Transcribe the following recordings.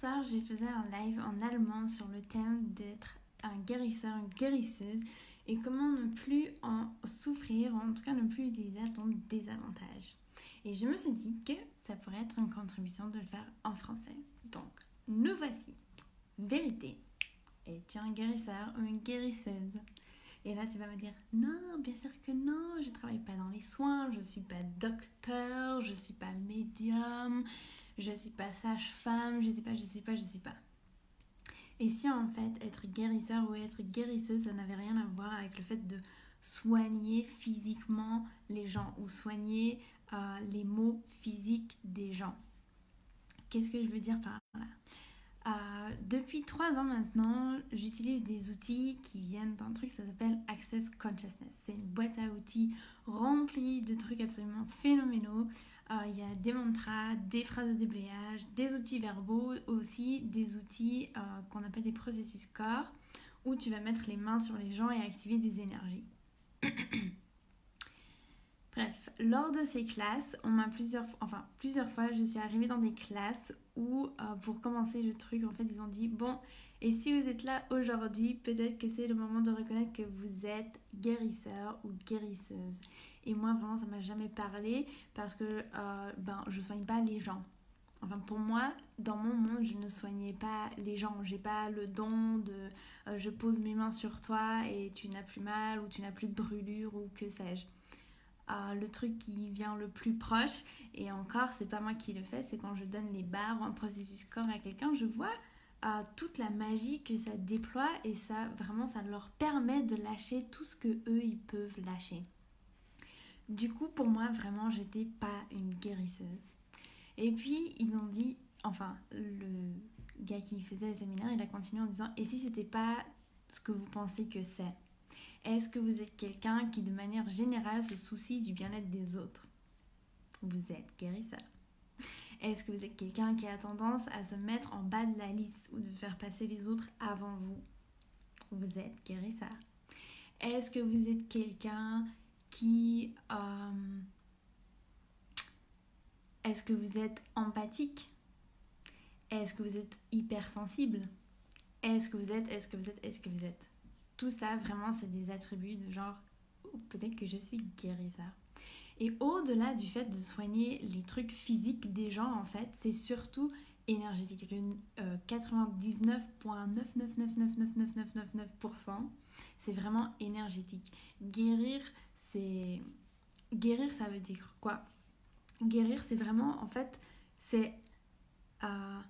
soir, j'ai fait un live en allemand sur le thème d'être un guérisseur, une guérisseuse et comment ne plus en souffrir, ou en tout cas ne plus utiliser à ton désavantage. Et je me suis dit que ça pourrait être une contribution de le faire en français. Donc, nous voici. Vérité. Es-tu un guérisseur ou une guérisseuse? Et là, tu vas me dire, non, bien sûr que non, je ne travaille pas dans les soins, je ne suis pas docteur, je ne suis pas médium, je ne suis pas sage-femme, je ne sais pas. Et si en fait, être guérisseur ou être guérisseuse, ça n'avait rien à voir avec le fait de soigner physiquement les gens ou soigner les maux physiques des gens. Qu'est-ce que je veux dire par là? Depuis 3 ans maintenant, j'utilise des outils qui viennent d'un truc, ça s'appelle Access Consciousness. C'est une boîte à outils remplie de trucs absolument phénoménaux. Il y a des mantras, des phrases de déblayage, des outils verbaux, aussi des outils qu'on appelle des processus corps, où tu vas mettre les mains sur les gens et activer des énergies. Bref, lors de ces classes, plusieurs fois, je suis arrivée dans des classes où, pour commencer le truc, en fait, ils ont dit, bon, et si vous êtes là aujourd'hui, peut-être que c'est le moment de reconnaître que vous êtes guérisseur ou guérisseuse. Et moi, vraiment, ça m'a jamais parlé parce que, je soigne pas les gens. Enfin, pour moi, dans mon monde, je ne soignais pas les gens. J'ai pas le don de je pose mes mains sur toi et tu n'as plus mal ou tu n'as plus de brûlure ou que sais-je. Le truc qui vient le plus proche, et encore c'est pas moi qui le fais, c'est quand je donne les barres ou un processus corps à quelqu'un, je vois toute la magie que ça déploie et ça vraiment ça leur permet de lâcher tout ce que eux ils peuvent lâcher. Du coup pour moi vraiment j'étais pas une guérisseuse. Et puis ils ont dit, enfin le gars qui faisait le séminaire il a continué en disant, et si c'était pas ce que vous pensez que c'est? Est-ce que vous êtes quelqu'un qui, de manière générale, se soucie du bien-être des autres? Vous êtes guérisseur. Est-ce que vous êtes quelqu'un qui a tendance à se mettre en bas de la liste ou de faire passer les autres avant vous? Vous êtes guérisseur. Est-ce que vous êtes quelqu'un qui... Est-ce que vous êtes empathique? Est-ce que vous êtes hypersensible? Est-ce que vous êtes? Tout ça, vraiment, c'est des attributs de genre, oh, peut-être que je suis guérisseur. Et au-delà du fait de soigner les trucs physiques des gens, en fait, c'est surtout énergétique. Le 99,9999999%, c'est vraiment énergétique. Guérir, ça veut dire quoi? Guérir, c'est vraiment, en fait, c'est quand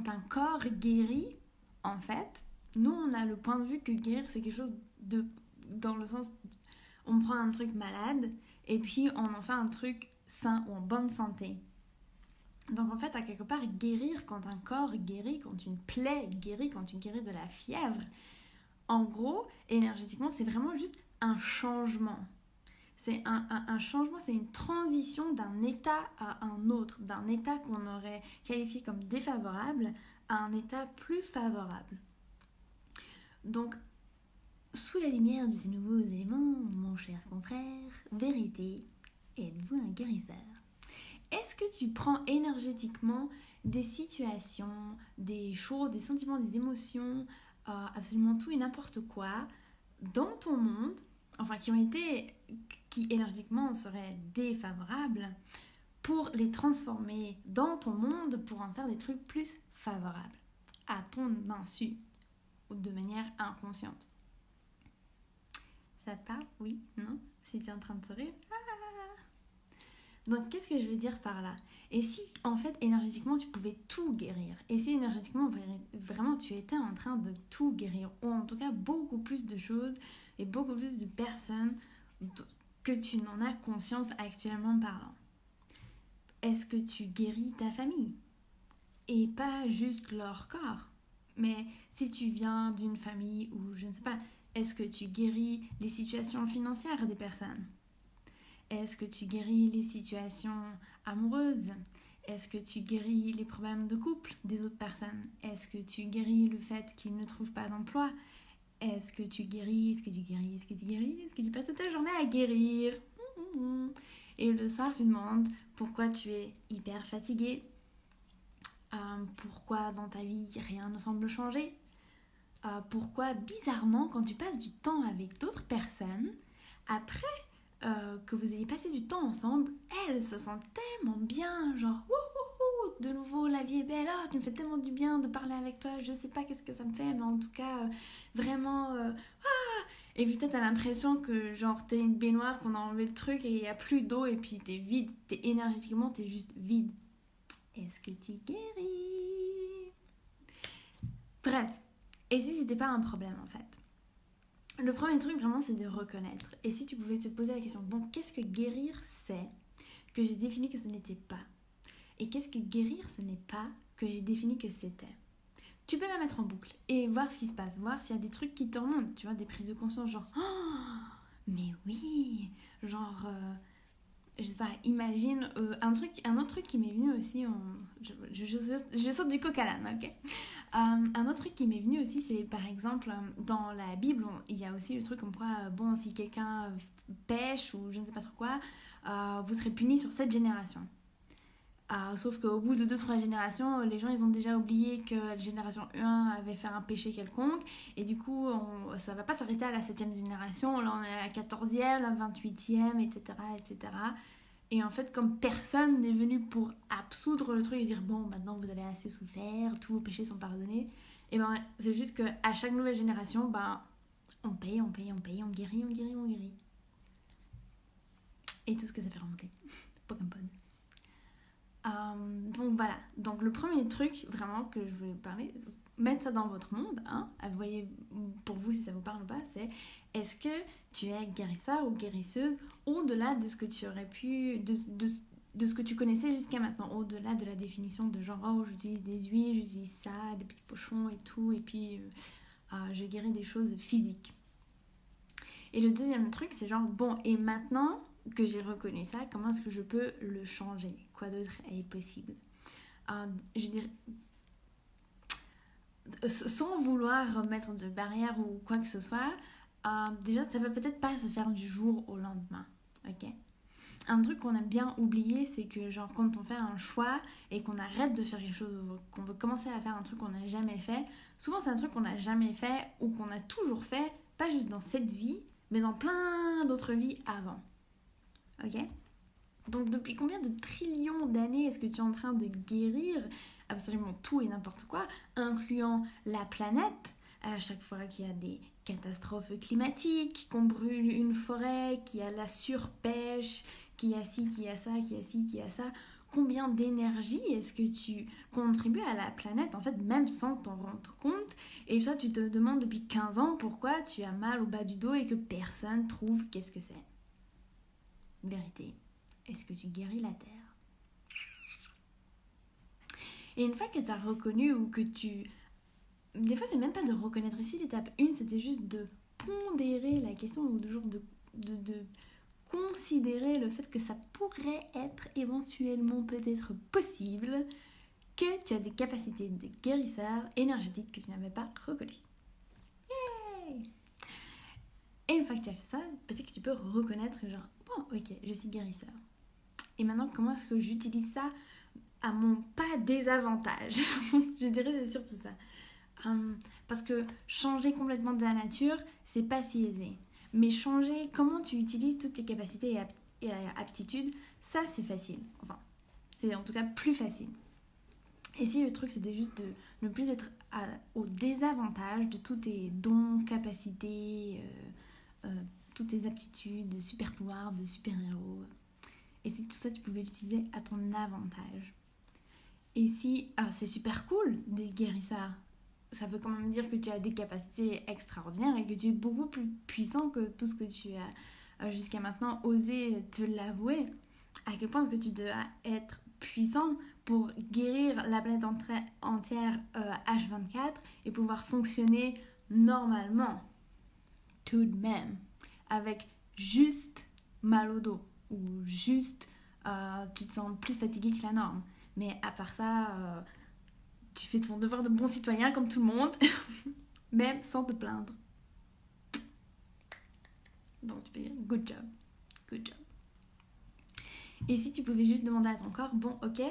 un corps guérit, en fait, nous, on a le point de vue que guérir, c'est quelque chose de... Dans le sens, on prend un truc malade et puis on en fait un truc sain ou en bonne santé. Donc en fait, à quelque part, guérir, quand un corps guérit, quand une plaie guérit, quand tu guéris de la fièvre, en gros, énergétiquement, c'est vraiment juste un changement. C'est un changement, c'est une transition d'un état à un autre, d'un état qu'on aurait qualifié comme défavorable à un état plus favorable. Donc, sous la lumière de ces nouveaux éléments, mon cher confrère, vérité, êtes-vous un guérisseur? Est-ce que tu prends énergétiquement des situations, des choses, des sentiments, des émotions, absolument tout et n'importe quoi dans ton monde, enfin qui énergétiquement seraient défavorables, pour les transformer dans ton monde pour en faire des trucs plus favorables, à ton insu, ou de manière inconsciente? Ça part? Oui? Non? Si tu es en train de sourire? Donc, qu'est-ce que je veux dire par là? Et si, en fait, énergétiquement, tu pouvais tout guérir? Et si, énergétiquement, vraiment, tu étais en train de tout guérir? Ou en tout cas, beaucoup plus de choses et beaucoup plus de personnes que tu n'en as conscience actuellement parlant. Est-ce que tu guéris ta famille? Et pas juste leur corps. Mais si tu viens d'une famille où, je ne sais pas, est-ce que tu guéris les situations financières des personnes? Est-ce que tu guéris les situations amoureuses? Est-ce que tu guéris les problèmes de couple des autres personnes? Est-ce que tu guéris le fait qu'ils ne trouvent pas d'emploi? Est-ce que tu passes toute ta journée à guérir? Et le soir, tu demandes pourquoi tu es hyper fatigué. Pourquoi dans ta vie rien ne semble changer? Pourquoi bizarrement quand tu passes du temps avec d'autres personnes, après que vous ayez passé du temps ensemble, elles se sentent tellement bien, genre wouhou, de nouveau la vie est belle, ah, tu me fais tellement du bien de parler avec toi, je sais pas qu'est-ce que ça me fait, mais en tout cas vraiment et puis toi t'as l'impression que genre t'es une baignoire, qu'on a enlevé le truc et il y a plus d'eau et puis t'es vide, énergétiquement t'es juste vide. Est-ce que tu guéris? Bref, et si c'était pas un problème en fait? Le premier truc vraiment c'est de reconnaître. Et si tu pouvais te poser la question, bon, qu'est-ce que guérir c'est que j'ai défini que ce n'était pas? Et qu'est-ce que guérir ce n'est pas que j'ai défini que c'était? Tu peux la mettre en boucle et voir ce qui se passe, voir s'il y a des trucs qui te remontent, tu vois, des prises de conscience genre, oh, mais oui, genre, je sais pas, imagine un autre truc qui m'est venu aussi, je saute du coq à l'âne, ok. Un autre truc qui m'est venu aussi, c'est par exemple, dans la Bible, il y a aussi le truc comme quoi, bon, si quelqu'un pêche ou je ne sais pas trop quoi, vous serez puni sur cette génération. Sauf qu'au bout de 2-3 générations, les gens ils ont déjà oublié que la génération 1 avait fait un péché quelconque. Et du coup, ça va pas s'arrêter à la 7e génération. Là, on est à la 14e, la 28e, etc., etc. Et en fait, comme personne n'est venu pour absoudre le truc et dire bon, maintenant vous avez assez souffert, tous vos péchés sont pardonnés, et ben c'est juste qu'à chaque nouvelle génération, ben on paye, on guérit, on guérit, on guérit. Et tout ce que ça fait remonter. Pokémon. Donc voilà, donc le premier truc vraiment que je voulais parler, mettre ça dans votre monde, hein, vous voyez pour vous si ça vous parle ou pas, c'est est-ce que tu es guérisseur ou guérisseuse au-delà de ce que tu aurais pu, de ce que tu connaissais jusqu'à maintenant, au-delà de la définition de genre oh j'utilise des huiles, j'utilise ça, des petits pochons et tout, et puis je guéris des choses physiques. Et le deuxième truc c'est genre bon et maintenant que j'ai reconnu ça, comment est-ce que je peux le changer? Quoi d'autre est possible? Je dirais, sans vouloir mettre de barrière ou quoi que ce soit, déjà ça va peut-être pas se faire du jour au lendemain, ok? Un truc qu'on aime bien oublier, c'est que genre quand on fait un choix et qu'on arrête de faire quelque chose ou qu'on veut commencer à faire un truc qu'on n'a jamais fait, souvent c'est un truc qu'on n'a jamais fait ou qu'on a toujours fait, pas juste dans cette vie, mais dans plein d'autres vies avant. Ok? Donc depuis combien de trillions d'années est-ce que tu es en train de guérir absolument tout et n'importe quoi, incluant la planète, à chaque fois qu'il y a des catastrophes climatiques, qu'on brûle une forêt, qu'il y a la surpêche, qu'il y a ci, qu'il y a ça, qu'il y a ci, qu'il y a ça. Combien d'énergie est-ce que tu contribues à la planète, en fait, même sans t'en rendre compte? Et ça, tu te demandes depuis 15 ans pourquoi tu as mal au bas du dos et que personne trouve qu'est-ce que c'est. Vérité. Est-ce que tu guéris la terre? Et une fois que tu as reconnu ou que tu... Des fois, c'est même pas de reconnaître ici. L'étape 1, c'était juste de pondérer la question ou de considérer le fait que ça pourrait être éventuellement peut-être possible que tu as des capacités de guérisseur énergétique que tu n'avais pas reconnues. Yay! Et une fois que tu as fait ça, peut-être que tu peux reconnaître genre, bon, ok, je suis guérisseur. Et maintenant, comment est-ce que j'utilise ça à mon pas désavantage? Je dirais c'est surtout ça. Parce que changer complètement de la nature, c'est pas si aisé. Mais changer comment tu utilises toutes tes capacités et aptitudes, ça c'est facile. Enfin, c'est en tout cas plus facile. Et si le truc c'était juste de ne plus être au désavantage de tous tes dons, capacités, toutes tes aptitudes, de super pouvoirs, de super-héros. Et si tout ça tu pouvais l'utiliser à ton avantage. Et si c'est super cool des guérisseurs, ça veut quand même dire que tu as des capacités extraordinaires et que tu es beaucoup plus puissant que tout ce que tu as jusqu'à maintenant osé te l'avouer. À quel point est-ce que tu dois être puissant pour guérir la planète entière H24 et pouvoir fonctionner normalement, tout de même, avec juste mal au dos ou juste tu te sens plus fatigué que la norme. Mais à part ça, tu fais ton devoir de bon citoyen comme tout le monde, même sans te plaindre. Donc tu peux dire good job, good job. Et si tu pouvais juste demander à ton corps, bon ok,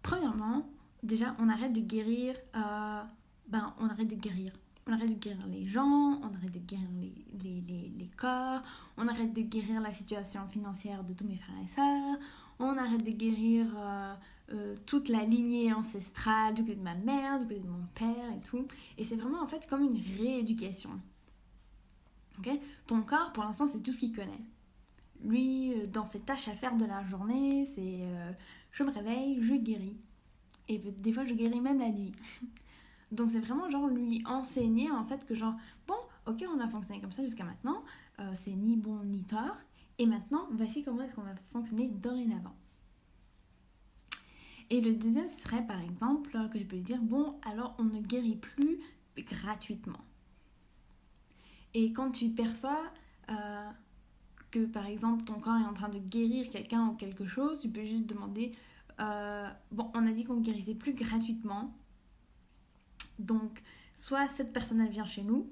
premièrement, déjà, on arrête de guérir, on arrête de guérir. On arrête de guérir les gens, on arrête de guérir les corps, on arrête de guérir la situation financière de tous mes frères et sœurs, on arrête de guérir toute la lignée ancestrale du côté de ma mère, du côté de mon père et tout. Et c'est vraiment en fait comme une rééducation. Okay, ton corps, pour l'instant, c'est tout ce qu'il connaît. Lui, dans ses tâches à faire de la journée, c'est je me réveille, je guéris. Et des fois, je guéris même la nuit. Donc c'est vraiment genre lui enseigner en fait que genre, bon, ok, on a fonctionné comme ça jusqu'à maintenant, c'est ni bon ni tort, et maintenant, voici comment est-ce qu'on va fonctionner dorénavant. Et le deuxième serait par exemple que je peux lui dire, bon, alors on ne guérit plus gratuitement. Et quand tu perçois que par exemple ton corps est en train de guérir quelqu'un ou quelque chose, tu peux juste demander, bon, on a dit qu'on ne guérissait plus gratuitement, donc soit cette personne elle vient chez nous,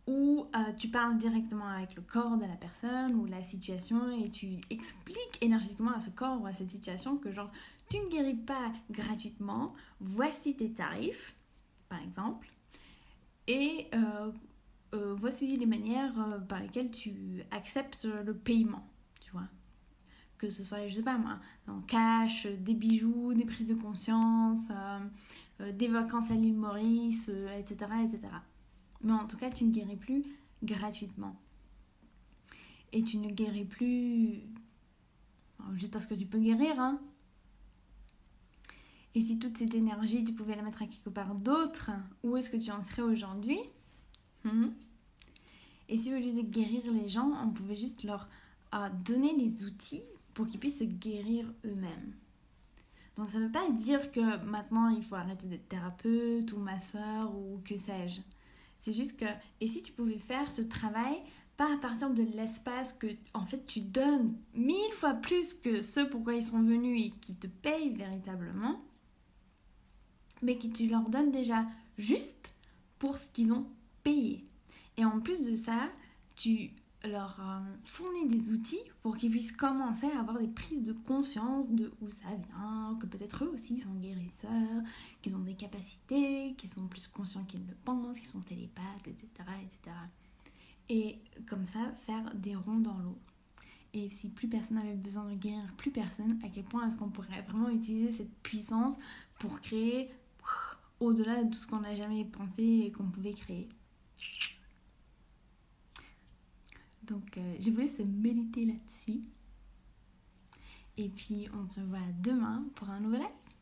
ou tu parles directement avec le corps de la personne ou la situation et tu expliques énergétiquement à ce corps ou à cette situation que genre tu ne guéris pas gratuitement, voici tes tarifs par exemple, et voici les manières par lesquelles tu acceptes le paiement, tu vois. Que ce soit, je sais pas moi, en cash, des bijoux, des prises de conscience, des vacances à l'île Maurice, etc., etc. Mais en tout cas, tu ne guéris plus gratuitement. Et tu ne guéris plus juste parce que tu peux guérir, hein. Et si toute cette énergie, tu pouvais la mettre à quelque part d'autre, où est-ce que tu en serais aujourd'hui? Et si au lieu de guérir les gens, on pouvait juste leur donner les outils pour qu'ils puissent se guérir eux-mêmes. Donc ça ne veut pas dire que maintenant il faut arrêter d'être thérapeute ou masseur ou que sais-je. C'est juste que, et si tu pouvais faire ce travail, pas à partir de l'espace que en fait tu donnes 1000 fois plus que ceux pourquoi ils sont venus et qui te payent véritablement, mais que tu leur donnes déjà juste pour ce qu'ils ont payé. Et en plus de ça, tu leur fournis des outils pour qu'ils puissent commencer à avoir des prises de conscience de où ça vient, que peut-être eux aussi sont guérisseurs, qu'ils ont des capacités, qu'ils sont plus conscients qu'ils ne le pensent, qu'ils sont télépathes, etc., etc. Et comme ça, faire des ronds dans l'eau. Et si plus personne n'avait besoin de guérir plus personne, à quel point est-ce qu'on pourrait vraiment utiliser cette puissance pour créer au-delà de tout ce qu'on n'a jamais pensé et qu'on pouvait créer. Donc je vous laisse méditer là-dessus. Et puis on se voit demain pour un nouvel acte.